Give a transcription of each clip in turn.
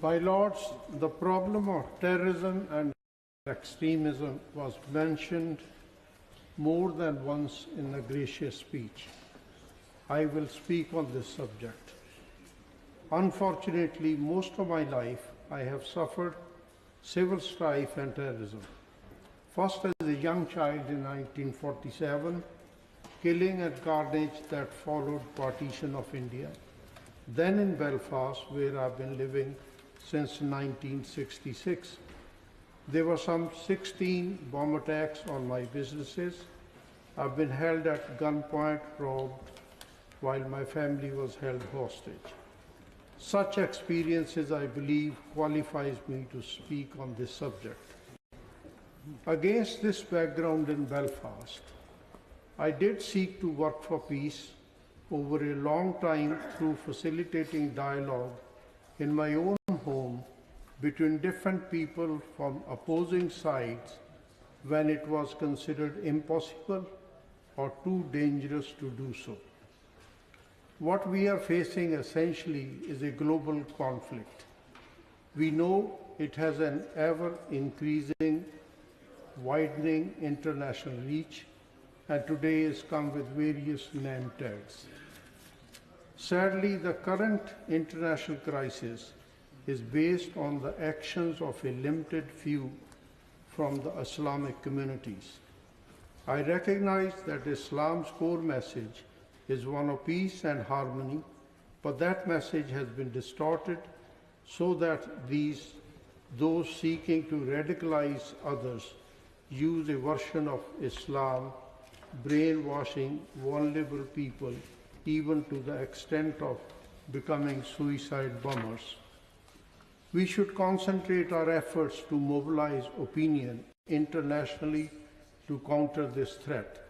My lords, the problem of terrorism and extremism was mentioned more than once in a gracious speech. I will speak on this subject. Unfortunately, most of my life I have suffered civil strife and terrorism. First as a young child in 1947, killing and carnage that followed partition of India. Then in Belfast, where I've been living since 1966. There were some 16 bomb attacks on my businesses. I've been held at gunpoint, robbed, while my family was held hostage. Such experiences, I believe, qualifies me to speak on this subject. Against this background in Belfast, I did seek to work for peace over a long time through facilitating dialogue in my own home between different people from opposing sides when it was considered impossible or too dangerous to do so. What we are facing essentially is a global conflict. We know it has an ever-increasing, widening international reach, and today has come with various name tags. Sadly, the current international crisis is based on the actions of a limited few from the Islamic communities. I recognize that Islam's core message is one of peace and harmony, but that message has been distorted so that those seeking to radicalize others use a version of Islam, brainwashing vulnerable people even to the extent of becoming suicide bombers. We should concentrate our efforts to mobilize opinion internationally to counter this threat.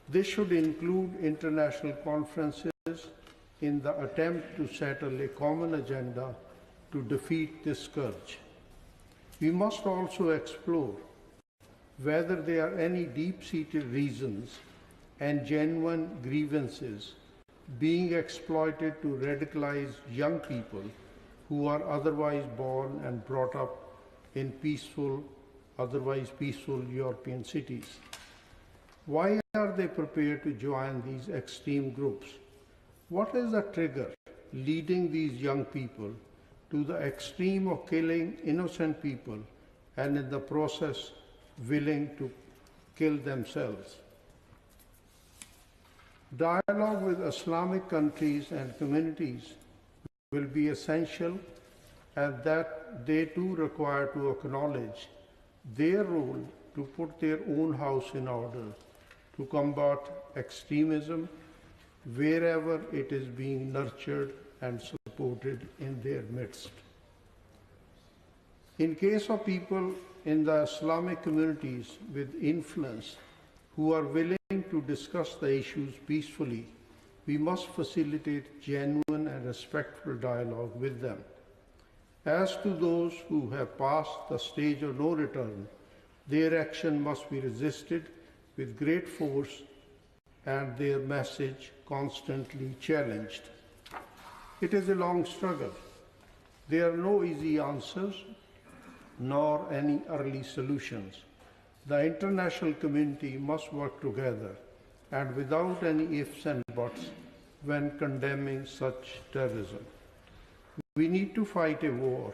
This should include international conferences in the attempt to settle a common agenda to defeat this scourge. We must also explore whether there are any deep-seated reasons and genuine grievances being exploited to radicalize young people who are otherwise born and brought up in peaceful, otherwise peaceful European cities. Why are they prepared to join these extreme groups? What is the trigger leading these young people to the extreme of killing innocent people and in the process willing to kill themselves? Dialogue with Islamic countries and communities will be essential, and that they too require to acknowledge their role to put their own house in order to combat extremism wherever it is being nurtured and supported in their midst. In case of people in the Islamic communities with influence who are willing to discuss the issues peacefully, we must facilitate genuine and respectful dialogue with them. As to those who have passed the stage of no return, their action must be resisted with great force and their message constantly challenged. It is a long struggle. There are no easy answers nor any early solutions. The international community must work together and without any ifs and buts when condemning such terrorism. We need to fight a war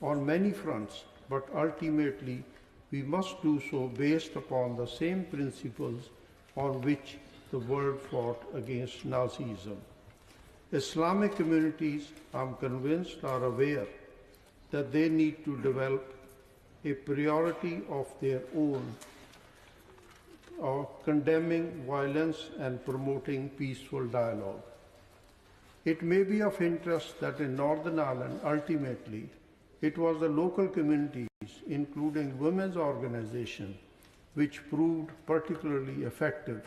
on many fronts, but ultimately we must do so based upon the same principles on which the world fought against Nazism. Islamic communities, I'm convinced, are aware that they need to develop a priority of their own of condemning violence and promoting peaceful dialogue. It may be of interest that in Northern Ireland, ultimately, it was the local communities, including women's organizations, which proved particularly effective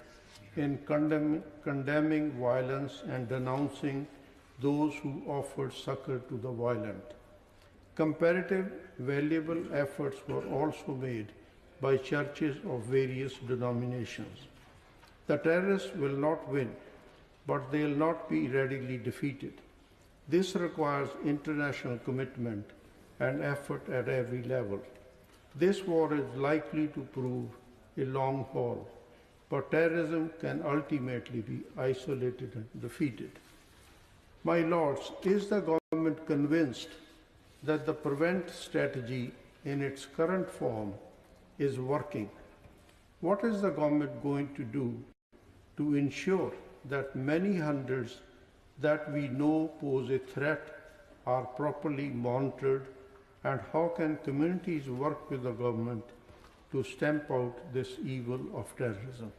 in condemning violence and denouncing those who offered succor to the violent. Comparative, valuable efforts were also made by churches of various denominations. The terrorists will not win, but they will not be readily defeated. This requires international commitment and effort at every level. This war is likely to prove a long haul, but terrorism can ultimately be isolated and defeated. My lords, is the government convinced that the prevent strategy in its current form is working? What is the government going to do to ensure that many hundreds that we know pose a threat are properly monitored, and how can communities work with the government to stamp out this evil of terrorism?